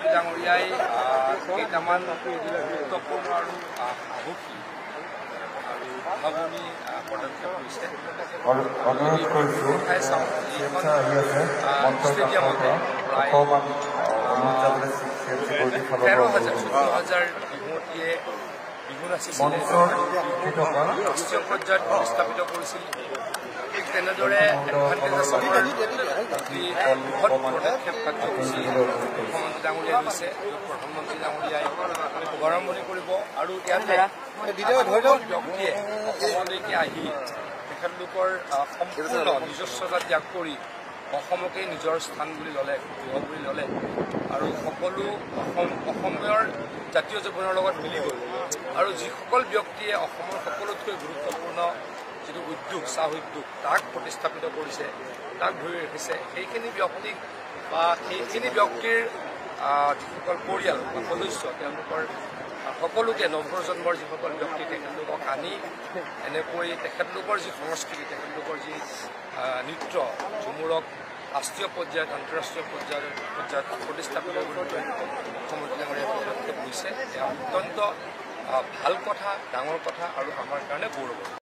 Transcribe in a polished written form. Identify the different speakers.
Speaker 1: প্ৰধানমন্ত্ৰী ডাঙৰীয়াই কেইটামান গুৰুত্বপূৰ্ণ আৰু সাহসী আৰু ভাৱনী পদক্ষেপ লৈছে। ঠাই চাওঁ যিখন ষ্টেডিয়ামতে প্ৰায় 13,000 বিহুৱতীয়ে বিহু নাচিছিলে ৰাষ্ট্ৰীয় পৰ্যায়ত প্ৰতিস্থাপিত কৰিছিল। ঠিক তেনেদৰে এডভান্টেজ বৃহৎ পদক্ষেপ কাৰ্যসূচী মুখ্যমন্ত্ৰী ডাঙৰীয়াই লৈছে। প্ৰধানমন্ত্ৰী ডাঙৰীয়াই শুভাৰম্ভণি কৰিব আৰু ইয়াতে ব্যক্তিয়ে অসমলৈকে আহি তেখেতলোকৰ সম্পূৰ্ণ নিজস্বতা ত্যাগ কৰি অসমকে নিজৰ স্থান বুলি ল'লে, গৃহ বুলি ল'লে আৰু সকলো অসমীয়ৰ জাতীয় জীৱনৰ লগত মিলি গ'ল। আৰু যিসকল ব্যক্তিয়ে অসমৰ সকলোতকৈ গুৰুত্বপূৰ্ণ যিটো উদ্যোগ চাহ উদ্যোগ তাক প্ৰতিস্থাপিত কৰিছে, তাক ধৰি ৰাখিছে, সেইখিনি ব্যক্তিক বা সেইখিনি ব্যক্তিৰ যিসকল পৰিয়াল বা সদস্য তেওঁলোকৰ সকলোকে নৱপ্ৰজন্মৰ যিসকল ব্যক্তি তেখেতলোকক আনি এনেকৈ তেখেতলোকৰ যি সংস্কৃতি, তেখেতলোকৰ যি নৃত্য ঝুমুৰক ৰাষ্ট্ৰীয় পৰ্যায়ত আন্তঃৰাষ্ট্ৰীয় পৰ্যায়ত প্ৰতিস্থাপিত কৰিবলৈ মুখ্যমন্ত্ৰী ডাঙৰীয়াই পদক্ষেপ লৈছে। এয়া অত্যন্ত ভাল কথা, ডাঙৰ কথা আৰু আমাৰ কাৰণে গৌৰৱ।